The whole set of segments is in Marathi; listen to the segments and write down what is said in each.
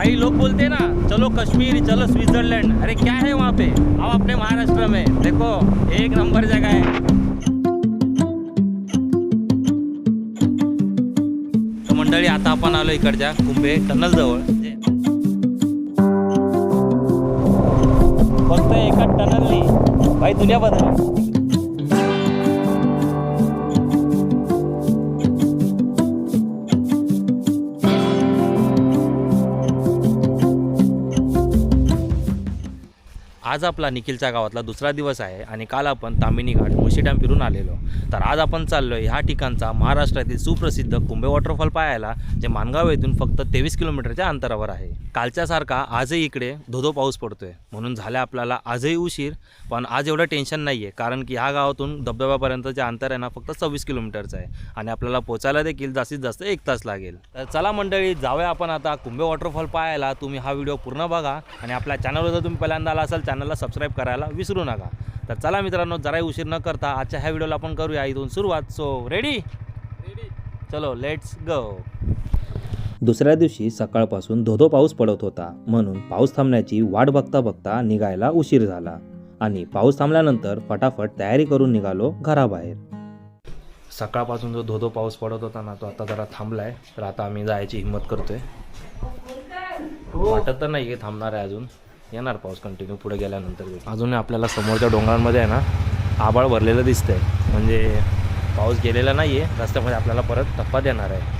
कई लोग बोलते हैं ना, चलो कश्मीर, चलो स्विट्जरलैंड, अरे क्या है वहाँ पे, अब अपने महाराष्ट्र में देखो एक नंबर जगह है। तो मंडळी आता आपण आलो इकडच्या कुंभे टनल जवळ। फक्त एका टनलनी भाई दुनिया बदलली। आज आपला निखिलच्या गावातला दुसरा दिवस आहे आणि काल आपण तामिनी घाट मुळशी डॅम फिरून आलेलो। तर आज आपण चाललोय ह्या ठिकाणचा महाराष्ट्रातील सुप्रसिद्ध कुंभे वॉटरफॉल पाहायला, जे मानगाव येथून फक्त 23 किलोमीटरच्या अंतरावर आहे। कालच्यासारखा आजही इकडे धोधो पाऊस पडतोय, म्हणून झाले आपल्याला आजही उशीर। पण आज एवढं टेन्शन नाही आहे, कारण की ह्या गावातून धबधब्यापर्यंतचे अंतर आहे ना फक्त 26 किलोमीटरचं आहे आणि आपल्याला पोचायला देखील जास्तीत जास्त 1 तास लागेल। तर चला मंडळी, जाऊया आपण आता कुंभे वॉटरफॉल पाहायला। तुम्ही हा व्हिडिओ पूर्ण बघा आणि आपल्या चॅनलवर जर तुम्ही पहिल्यांदा आला असाल चॅनलला सबस्क्राईब करायला विसरू नका। तर चला मित्रांनो, जराही उशीर न करता आजच्या ह्या व्हिडिओला आपण करूया इथून सुरुवात। सो रेडी, चलो लेट्स गो। दुसऱ्या दिवशी सकाळपासून धोधो पाऊस पडत होता, म्हणून पाऊस थांबण्याची वाट बघता बघता निघायला उशीर झाला आणि पाऊस थांबल्यानंतर फटाफट तयारी करून निघालो घराबाहेर। सकाळपासून जो धोधो पाऊस पडत होता ना, तो आता जरा थांबलाय। तर आता आम्ही जायची हिंमत करतोय। वाटत तर नाही थांबणार आहे, अजून येणार पाऊस कंटिन्यू पुढे गेल्यानंतर। अजून आपल्याला समोरच्या डोंगरांमध्ये आहे ना आभाळ भरलेलं दिसतंय, म्हणजे पाऊस गेलेला नाही आहे, रस्त्यामध्ये आपल्याला परत टप्पा देणार आहे।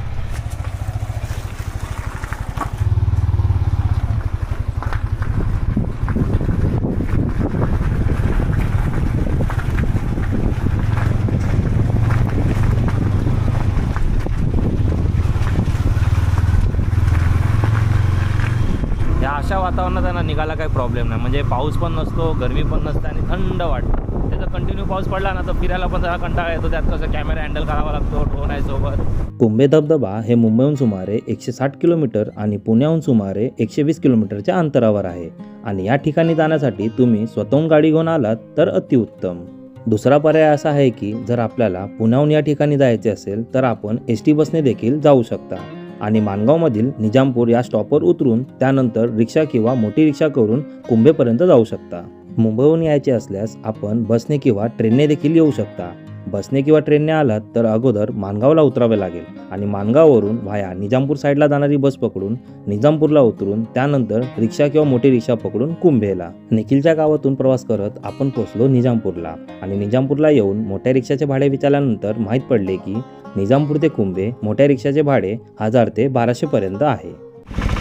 अशा वातावरणात आहे ना निघायला काही प्रॉब्लेम नाही, म्हणजे पाऊस पण नसतो, गरमी पण नसते आणि थंड वाटतं। त्याचा कंटिन्यू पाऊस पडला ना तर फिरायला पण जरा कंटाळा येतो, त्यात कसं कॅमेरा हँडल करावा लागतो, ड्रोन आहे सोबत। कुंभे धबधबा हे मुंबईहून सुमारे 160 किलोमीटर आणि पुण्याहून सुमारे 120 किलोमीटरच्या अंतरावर आहे आणि या ठिकाणी जाण्यासाठी तुम्ही स्वतःहून गाडी घेऊन आलात तर अतिउत्तम। दुसरा पर्याय असा आहे की जर आपल्याला पुण्याहून या ठिकाणी जायचे असेल तर आपण एसटी बसने देखील जाऊ शकता आणि मानगावमधील निजामपूर या स्टॉपवर उतरून त्यानंतर रिक्षा किंवा मोठी रिक्षा करून कुंभेपर्यंत जाऊ शकता। मुंबईहून यायचे असल्यास आपण बसने किंवा ट्रेनने देखील येऊ शकता। बसने किंवा ट्रेनने आलात तर अगोदर मानगावला उतरावे लागेल आणि मानगाववरून व्हाया निजामपूर साईडला जाणारी बस पकडून निजामपूरला उतरून त्यानंतर रिक्षा किंवा मोठी रिक्षा पकडून कुंभेला। निखिलच्या गावातून प्रवास करत आपण पोहोचलो निजामपूरला आणि निजामपूरला येऊन मोठ्या रिक्षाचे भाडे विचारल्यानंतर माहीत पडले की निजामपूर ते कुंभे मोठ्या रिक्षाचे भाडे 1000 ते 1200 पर्यंत आहे।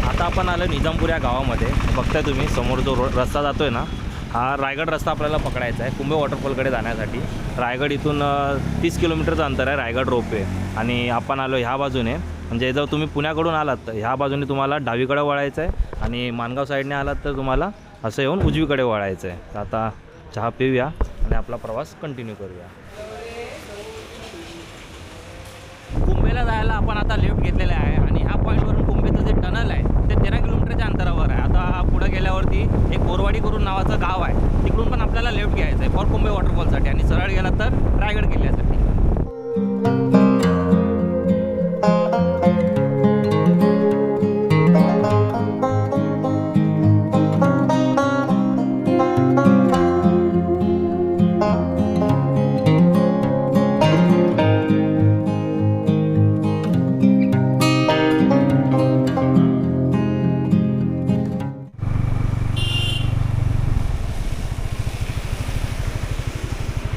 आता आपण आलो निजामपूर या गावामध्ये। बघताय तुम्ही समोर जो रस्ता जातोय ना, हा रायगड रस्ता आपल्याला पकडायचा आहे कुंभे वॉटरफॉलकडे जाण्यासाठी। रायगड इथून 30 किलोमीटरचं अंतर आहे रायगड रोपवे आणि आपण आलो ह्या बाजूने, म्हणजे जर तुम्ही पुण्याकडून आलात तर ह्या बाजूने तुम्हाला डावीकडे वळायचं आहे आणि मानगाव साईडने आलात तर तुम्हाला असं येऊन उजवीकडे वळायचं आहे। तर आता चहा पिऊया आणि आपला प्रवास कंटिन्यू करूया। कुंभेला जायला आपण आता लेफ्ट घेतलेला आहे आणि ह्या पॉईंटवरून कुंभेचं जे टनल आहे ते 13 किलोमीटरच्या अंतरावर आहे। आता पुढे गेल्यावरती एक बोरवाडी करून नावाचं गाव आहे, तिकडून पण आपल्याला लेफ्ट घ्यायचं आहे फॉर कुंभे वॉटरफॉलसाठी आणि सरळ गेला तर रायगड किल्ल्यासाठी।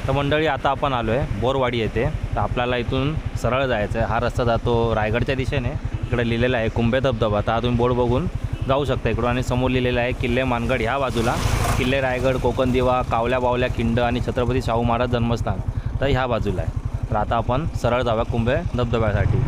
तर मंडळी आता आपण आलो आहे बोरवाडी येथे। तर आपल्याला इथून सरळ जायचं आहे, हा रस्ता जातो रायगडच्या दिशेने। इकडे लिहिलेलं आहे कुंभे धबधबा, तर तुम्ही बोर्ड बघून जाऊ शकता इकडून। आणि समोर लिहिलेलं आहे किल्ले मानगड, ह्या बाजूला किल्ले रायगड, कोकण दिवा, कावल्या बावल्या खिंड आणि छत्रपती शाहू महाराज जन्मस्थान तर ह्या बाजूला आहे। तर आता आपण सरळ जाऊया कुंभे धबधब्यासाठी।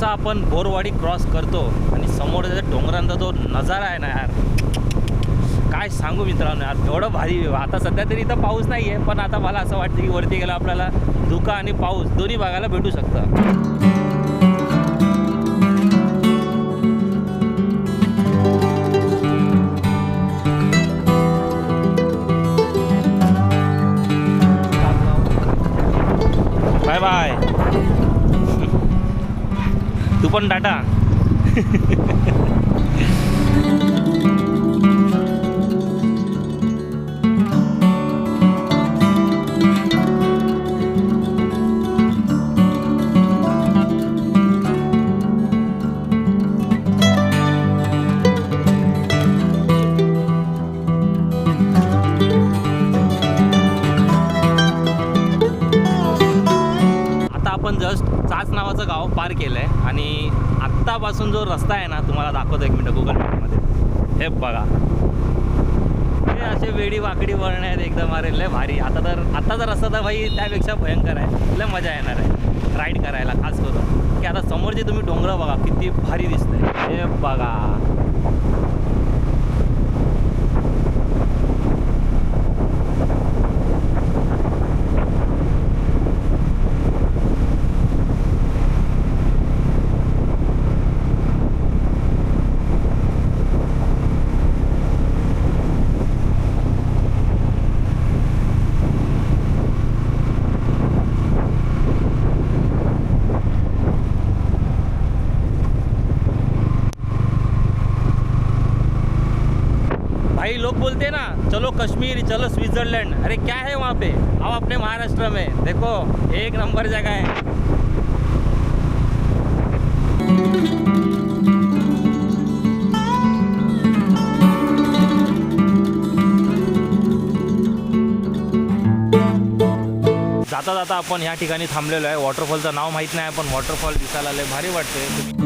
आपण बोरवाडी क्रॉस करतो आणि समोर डोंगरांचा जो नजारा आहे ना यार, काय सांगू मित्रांनो यार, एवढं भारी। आता सध्या तरी इथं पाऊस नाही आहे, पण आता मला असं वाटतं की वरती गेला आपल्याला धुका आणि पाऊस दोन्ही भागाला भेटू शकतं। बाय. तू पण टाटा. आपण जस्ट चाच नावाचं गाव पार केलं आहे आणि आत्तापासून जो रस्ता आहे ना तुम्हाला दाखवतो 1 मिनटं गुगल मॅपमध्ये. हे बघा, हे असे वेडी वाकडी वळण आहेत एकदम. अरे लय भारी. आताचा रस्ता तर भाई त्यापेक्षा भयंकर आहे. लय मजा येणार आहे राईड करायला, खास करून की आता समोरचे तुम्ही डोंगर बघा किती भारी दिसतंय. हे बघा, भाई लोग बोलते हैं ना चलो कश्मीर, चलो स्विट्जरलैंड. अरे क्या है वहाँ पे, आओ अपने महाराष्ट्र में देखो, एक नंबर जगह है. जाता जाता आपण ह्या ठिकाणी थांबलेलो आहे. वॉटरफॉलचं नाव माहीत नाही पण वॉटरफॉल दिसायला लय भारी वाटते.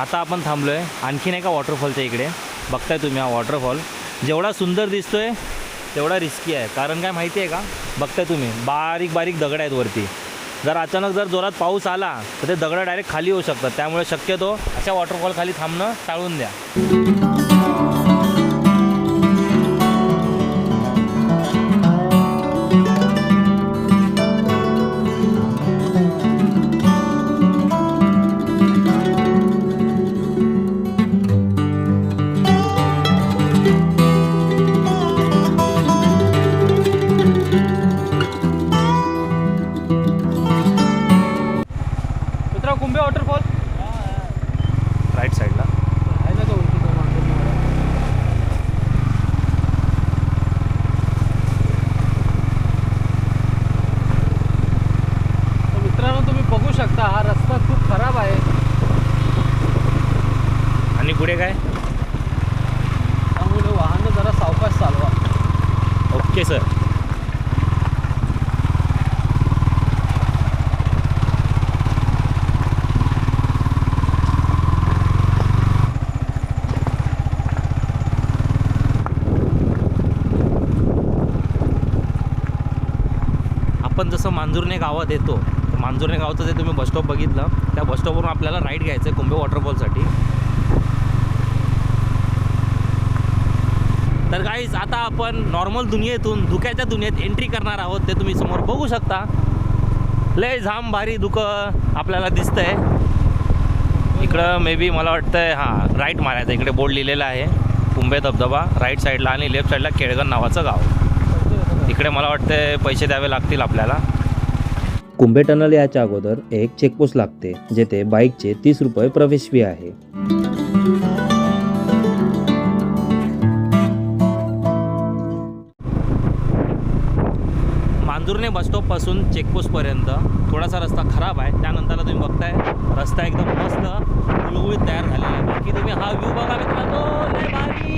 आता आपण थांबलो आहे आणखीन एका वॉटरफॉलच्या इकडे. बघताय तुम्ही हा वॉटरफॉल जेवढा सुंदर दिसतोय तेवढा रिस्की आहे. कारण काय माहिती आहे का, बघताय तुम्ही बारीक बारीक दगड आहेत वरती. जर अचानक जर जोरात पाऊस आला तर ते दगड डायरेक्ट खाली येऊ शकतात. त्यामुळे शक्यतो अशा वॉटरफॉल खाली थांबणं टाळून द्या. कुंभे वॉटरफॉल राईट साईडला आहे ना, तो मित्रांनो तुम्ही बघू शकता हा रस्ता खूप खराब आहे. आणि पुढे काय, त्यामुळे वाहनं जरा सावकाश चालवा. Okay sir. आपण जसं मांजुर्णे गावात येतो, तर मांजुर्णे गावाचं जे तुम्ही बसस्टॉप बघितलं त्या बसस्टॉपवरून आपल्याला राईड घ्यायचं आहे कुंभे वॉटरफॉलसाठी. तर गाईज आता आपण नॉर्मल दुनियेतून धुक्याच्या दुनियेत एंट्री करणार आहोत. ते तुम्ही समोर बघू शकता. लय झाम भारी धुकं आपल्याला दिसतंय. इकडं मे बी मला वाटतंय हां राईट मारायचं. इकडे बोर्ड लिहिलेला आहे कुंभे धबधबा राईट साईडला आणि लेफ्ट साईडला केळगण नावाचं गाव. इकडे मला वाटतं पैसे द्यावे लागतील आपल्याला. कुंभे टनल याच्या अगोदर एक चेकपोस्ट लागते जेथे बाईकचे 30 रुपये प्रवेश फी आहे. मांजुर्णे बसस्टॉपपासून चेकपोस्टपर्यंत थोडासा रस्ता खराब आहे. त्यानंतर तुम्ही बघताय रस्ता एकदम मस्त गुळगुळीत तयार झालेला आहे. बाकी तुम्ही हा व्ह्यू बघा मित्रांनो, लय भारी.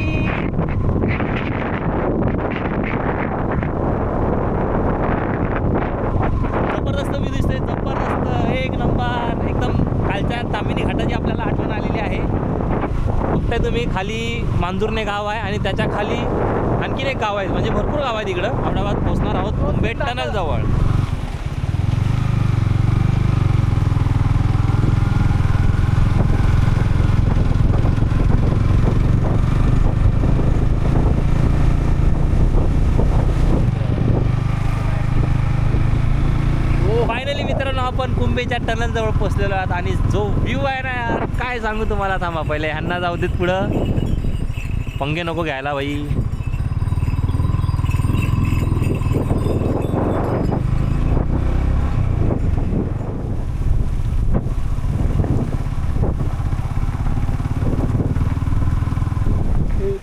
जबरदस्त व्ह्यू दिसतोय, जबरदस्त एक नंबर. एकदम कालच्या तामिनी घाटाची आपल्याला आठवण आलेली आहे. बघताय तुम्ही खाली मांजुर्णे गाव आहे आणि त्याच्या खाली आणखीन एक गाव आहे. म्हणजे भरपूर गाव आहेत इकडं. औरंगाबाद पोहोचणार आहोत कुंभे टनल जवळ. फायनली मित्रांनो आपण कुंभे कुंभेच्या टनलजवळ पोचलेलो आहात आणि जो व्ह्यू आहे ना यार काय सांगू तुम्हाला. थांबा पहिले ह्यांना जाऊ देत पुढं, पंगे नको घ्यायला बाई.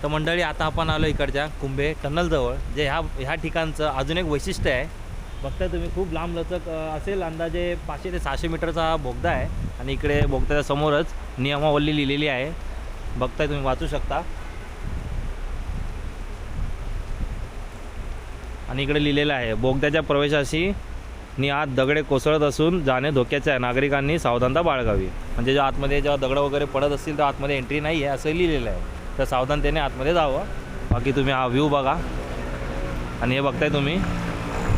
तर मंडळी आता आपण आलो इकडच्या कुंभे टनलजवळ, जे ह्या ठिकाणचं अजून एक वैशिष्ट्य आहे. बघताय तुम्ही खूप लांब लचक असेल, अंदाजे 500 ते 600 मीटरचा हा बोगदा आहे. आणि इकडे बोगद्याच्या समोरच नियमावली लिहिलेली आहे, बघताय तुम्ही, वाचू शकता. आणि इकडे लिहिलेलं आहे, बोगद्याच्या प्रवेशाशी नि आत दगडे कोसळत असून जाणे धोक्याचे आहे, नागरिकांनी सावधानता बाळगावी. म्हणजे जेव्हा आतमध्ये जेव्हा दगड वगैरे पडत असतील तर आतमध्ये एंट्री नाही आहे असं लिहिलेलं आहे. तर सावधानतेने आतमध्ये जावं. बाकी तुम्ही हा व्ह्यू बघा. आणि हे बघताय तुम्ही,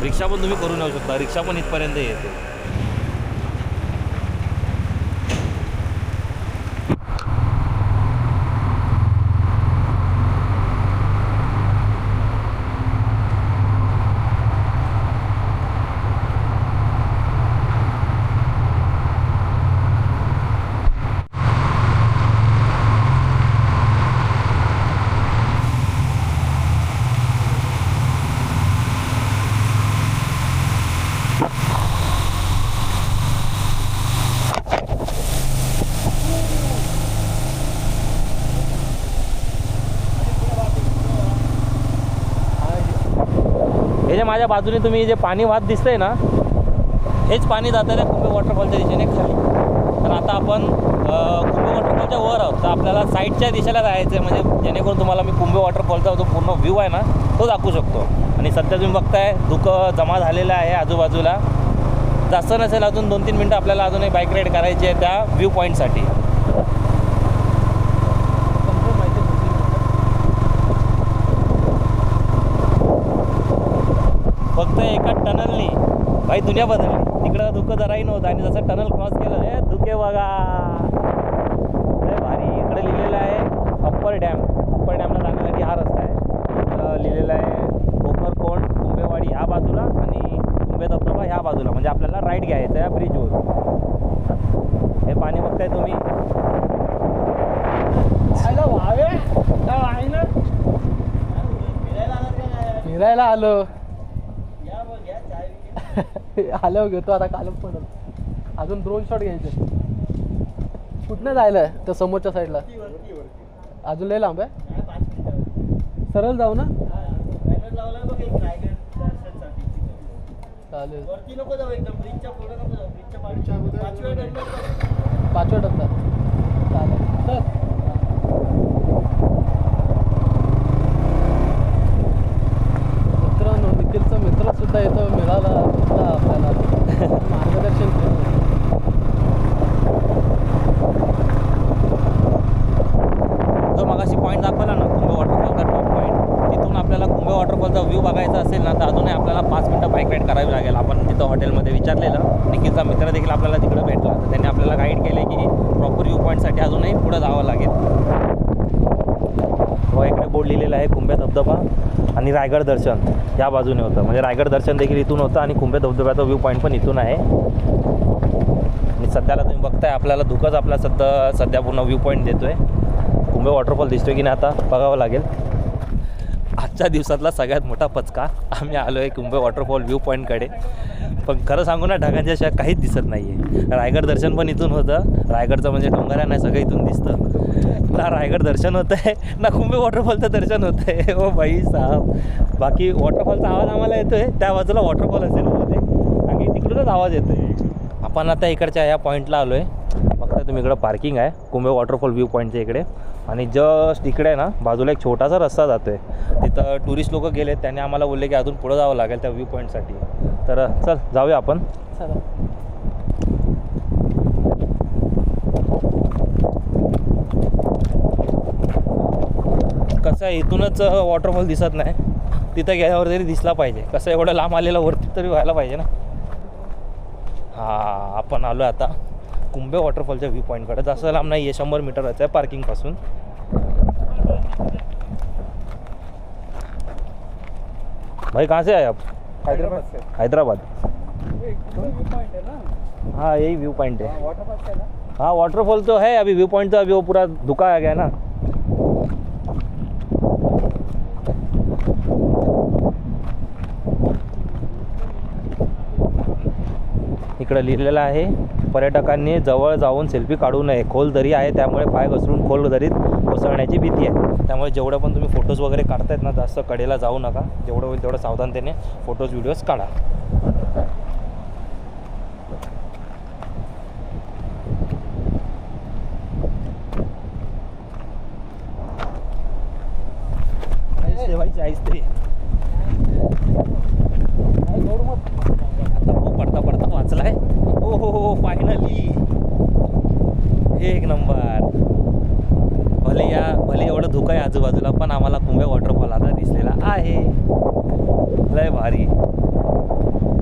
रिक्षा पण तुम्ही करून येऊ शकता, रिक्षा पण इथपर्यंत येते. हे जे माझ्या बाजूने तुम्ही जे पाणी वाहत दिसतंय ना, हेच पाणी जातं आहे कुंभे वॉटरफॉलच्या दिशेने खाली. तर आता आपण कुंभे वॉटरफॉलच्या वर आहोत, तर आपल्याला साईडच्या दिशेला जायचं आहे, म्हणजे जेणेकरून तुम्हाला मी कुंभे वॉटरफॉलचा जो पूर्ण व्ह्यू आहे ना तो दाखवू शकतो. आणि सध्या तुम्ही बघताय धुकं जमा झालेलं आहे आजूबाजूला. जास्त नसेल अजून 2-3 मिनटं आपल्याला अजून एक बाईक राईड करायची आहे त्या व्ह्यू पॉईंटसाठी. फक्त एका टनलनी भाई दुनिया बदलली. तिकडं धुकं जराही नव्हतं आणि जसं टनल क्रॉस केलं हे धुके बघा भारी. इकडे लिहिलेलं आहे अप्पर डॅम. अप्पर डॅमला जाण्यासाठी हा रस्ता आहे. लिहिलेलं आहे कोकरकोंड कुंभेवाडी ह्या बाजूला आणि कुंभे धबधबा ह्या बाजूला, म्हणजे आपल्याला राईड घ्यायचं आहे ब्रिजवर. हे पाणी बघताय तुम्ही. फिरायला आलो आलो घेतो आता कालच पडल. अजून ड्रोन शॉट घ्यायचे. कुठनं जायला आहे त्या समोरच्या साईडला? अजून लय लांब आहे. सरळ जाऊ ना, चालेल. 5व्या टप्प्यात चालेल. चल मित्रांनो, निखिलचा मित्र सुद्धा इथं मिळाला आपल्याला मार्गदर्शन केलं. जो मगाशी पॉईंट दाखवला ना कुंभे वॉटरफॉलचा टॉप पॉईंट, तिथून आपल्याला कुंभे वॉटरफॉलचा व्ह्यू बघायचा असेल ना तर अजूनही आपल्याला 5 मिनटं बाईक राईड करावी लागेल. आपण तिथं हॉटेलमध्ये विचारलेलं, निखिलचा मित्र देखील आपल्याला तिकडं भेटला, तर त्यांनी आपल्याला गाईड केले की प्रॉपर व्ह्यू पॉईंटसाठी अजूनही पुढं जावं लागेल. इकडे बोर्ड लिहिलेला आहे कुंभे धबधबा आणि रायगड दर्शन या बाजूने होतं, म्हणजे रायगड दर्शन देखील इथून होतं आणि कुंभे धबधब्याचा व्ह्यू पॉईंट पण इथून आहे. आणि सध्याला तुम्ही बघताय आपल्याला धुकंच आपला सध्या पूर्ण व्ह्यू पॉईंट देतोय. कुंभे वॉटरफॉल दिसतोय की नाही आता बघावं लागेल. आजच्या दिवसातला सगळ्यात मोठा पचका, आम्ही आलो आहे कुंभे वॉटरफॉल व्ह्यू पॉईंटकडे, पण खरं सांगू ना ढगांच्या शिवाय काहीच दिसत नाही आहे. रायगड दर्शन पण इथून होतं, रायगडचं म्हणजे डोंगऱ्या नाही सगळं इथून दिसतं. ना रायगड दर्शन होतं आहे ना कुंभे वॉटरफॉलचं दर्शन होतं आहे. ओ बाई साहब. बाकी वॉटरफॉलचा आवाज आम्हाला येतो आहे, त्या बाजूला वॉटरफॉल असेल बहुतेक आणि तिकडूनच आवाज येतो आहे. आपण आता इकडच्या ह्या पॉईंटला आलो आहे. बघता तुम्ही इकडं पार्किंग आहे कुंभे वॉटरफॉल व्ह्यू पॉईंटच्या इकडे. आणि जस्ट इकडे ना बाजूला एक छोटासा रस्ता जातो आहे, तिथं टुरिस्ट लोक गेले, त्यांनी आम्हाला बोलले की अजून पुढं जावं लागेल त्या व्ह्यू पॉईंटसाठी. तर चल जाऊया आपण. चला. कसं आहे इथूनच वॉटरफॉल दिसत नाही, तिथं गेल्यावर तरी दिसला पाहिजे. कसं एवढं लांब आलेलं वरती तरी व्हायला पाहिजे ना. हां, आपण आलो आता कुंभे वॉटरफॉलच्या व्ह्यू पॉईंटकडे. जास्त लांब नाही आहे, 100 मीटरच आहे पार्किंगपासून. भाई कहाँ से आए आप? हैदराबाद से. हैदराबाद. व्यू पॉइंट है ना. हाँ यही व्यू पॉइंट है। हाँ वाटरफॉल तो है, अभी व्यू पॉइंट तो अभी वो पूरा धुका आ गया ना। इकडं लिहिलेलं आहे पर्यटकांनी जवळ जाऊन सेल्फी काढू नये, खोल दरी आहे त्यामुळे पाय घसरून खोल दरीत कोसळण्याची भीती आहे। त्यामुळे जेवढं पण तुम्ही फोटोज वगैरे काढतायत ना जास्त कडेला जाऊ नका, जेवढं होईल तेवढं सावधानतेने फोटोज व्हिडिओज काढा। आता भाऊ पडता पडता वाचलाय। ओ हो फायनली एक नंबर। भले एवढं धुकं आहे आजूबाजूला पण आम्हाला कुंभे वॉटरफॉल आता दिसलेला आहे, लय भारी।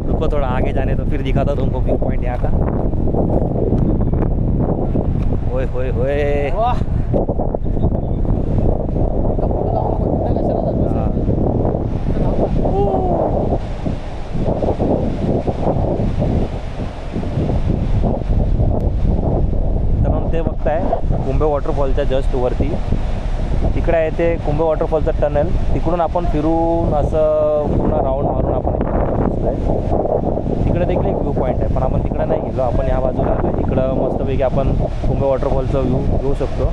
रुको थोड़ा आगे जाने तो फिर दिखाता तुमको व्यू पॉइंट यहाँ का। होय होय होय ते बघताय कुंभे वॉटरफॉलच्या जस्ट वरती तिकडे आहे ते कुंभे वॉटरफॉलचं टनल, तिकडून आपण फिरून असं पूर्ण राऊंड मारून आपण दिसतंय। तिकडे देखील एक व्ह्यू पॉईंट आहे पण आपण तिकडे नाही गेलो, आपण या बाजूला आलो। इकडं मस्तपैकी आपण कुंभे वॉटरफॉलचा व्ह्यू घेऊ शकतो।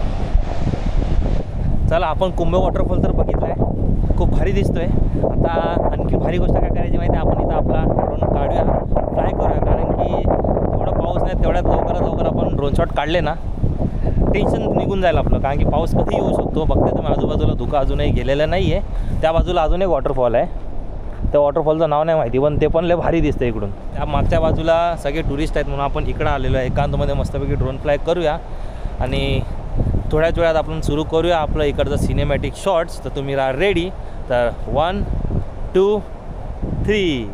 चला आपण कुंभे वॉटरफॉल तर बघितला आहे, खूप भारी दिसतोय। आता आणखी भारी गोष्ट काय करायची माहिती आहे, आपण इथं आपला ड्रोन काढूया, फ्लाय करूया, कारण की तेवढा पाऊस नाही तेवढ्यात लवकरात लवकर आपण ड्रोन शॉट काढले ना टेन्शन निघून जाईल आपलं, कारण की पाऊस कधी येऊ शकतो। बघते तुम्ही आजूबाजूला धुकं अजूनही गेलेलं नाही आहे। त्या बाजूला अजून एक वॉटरफॉल आहे, त्या वॉटरफॉलचं नाव नाही माहिती पण ते पण लय भारी दिसतं इकडून। त्या मागच्या बाजूला सगळे टुरिस्ट आहेत म्हणून आपण इकडं आलेलो आहे, एकांतमध्ये मस्तपैकी ड्रोन फ्लाय करूया आणि थोड्याच वेळात आपण सुरू करूया आपलं इकडचं सिनेमॅटिक शॉट्स। तर तुम्ही राहा रेडी, तर 1 2 3।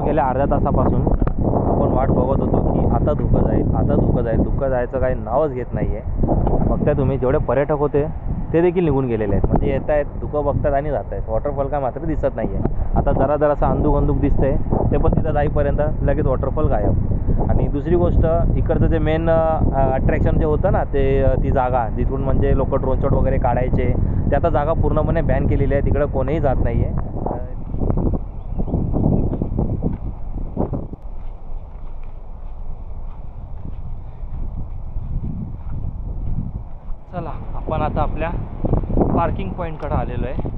गेल्या अर्ध्या तासापासून आपण वाट बघत होतो की आता धुकं जाईल, आता धुकं जाईल। धुकं जायचं काही नावच घेत नाही आहे। बघताय तुम्ही जेवढे पर्यटक होते ते देखील निघून गेलेले आहेत, म्हणजे येत आहेत, धुकं बघतात आणि जात आहेत। वॉटरफॉल काय मात्र दिसत नाही आहे। आता जरा असं अंदूक दिसतंय, ते पण तिथं जाईपर्यंत लगेच वॉटरफॉल गायब। आणि दुसरी गोष्ट इकडचं जे मेन अट्रॅक्शन जे होतं ना ते ती जागा जिथून म्हणजे लोक ड्रोन शॉट वगैरे काढायचे, ते आता जागा पूर्णपणे बॅन केलेली आहे, तिकडं कोणीही जात नाही आहे। चला आपण आता आपल्या पार्किंग पॉईंटकडे आलेलो आहे।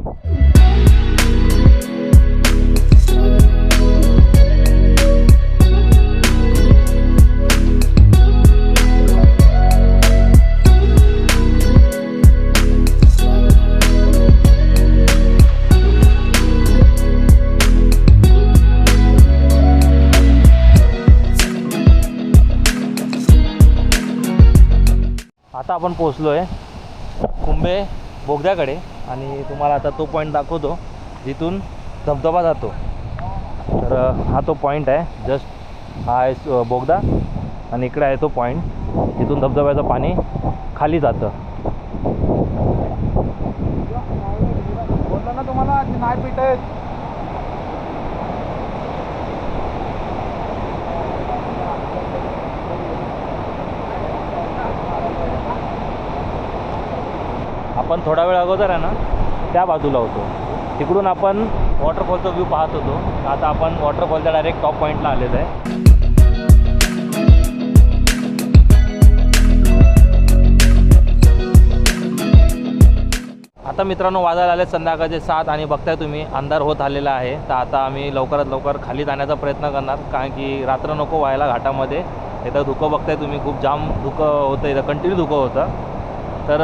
आता आपण पोहोचलो आहे कुंभे बोगद्याकडे आणि तुम्हाला आता तो पॉईंट दाखवतो जिथून धबधबा जातो। तर हा तो पॉईंट आहे, जस्ट हा आहे बोगदा आणि इकडे आहे तो पॉईंट जिथून धबधब्याचं पाणी खाली जातं। बोललो ना तुम्हाला नाही पिटत। आपण थोडा वेळ अगोदर आहे ना त्या बाजूला होतो. तिकडून आपण वॉटरफॉलचा व्ह्यू पाहत होतो. आता आपण वॉटरफॉलच्या डायरेक्ट टॉप पॉईंटला आलेलो आहे. आता मित्रांनो वाजायला आले संध्याकाळचे 7 आणि बघताय तुम्ही अंधार होत आलेला आहे. तर आता आम्ही लवकरात लवकर खाली जाण्याचा प्रयत्न करणार, कारण की रात्र नको व्हायला घाटामध्ये. इथं धुकं बघताय तुम्ही, खूप जाम धुकं होतं, इथं कंटिन्यू धुकं होतं. तर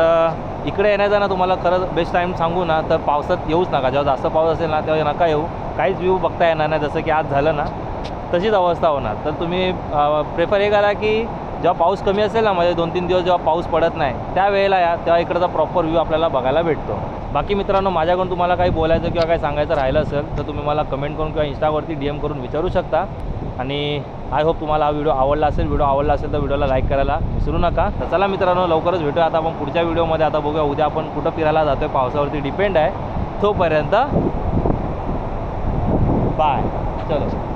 इकडे येण्याचा ना तुम्हाला खरंच बेस्ट टाईम सांगू ना तर पावसात येऊच नका. जेव्हा जास्त पाऊस असेल ना तेव्हा नका येऊ. काहीच व्ह्यू बघता येणार नाही, जसं की आज झालं ना तशीच अवस्था होणार. तर तुम्ही प्रेफर हे करा की जेव्हा पाऊस कमी असेल ना, म्हणजे 2-3 दिवस जेव्हा पाऊस पडत नाही त्यावेळेला या, तेव्हा इकडचा प्रॉपर व्ह्यू आपल्याला बघायला भेटतो. बाकी मित्रांनो, माझ्याकडून तुम्हाला काही बोलायचं किंवा काही सांगायचं राहिलं असेल तर तुम्ही मला कमेंट करून किंवा इंस्टावरती DM करून विचारू शकता. आणि आय होप तुम्हाला हा व्हिडिओ आवडला असेल. व्हिडिओ आवडला असेल तर व्हिडिओला लाईक करायला विसरू नका. तर चला मित्रांनो, लवकरच भेटूया आता आपण पुढच्या व्हिडिओमध्ये. आता बघूया उद्या आपण कुठं फिरायला जातो आहे, पावसावरती डिपेंड आहे. तोपर्यंत बाय. चलो.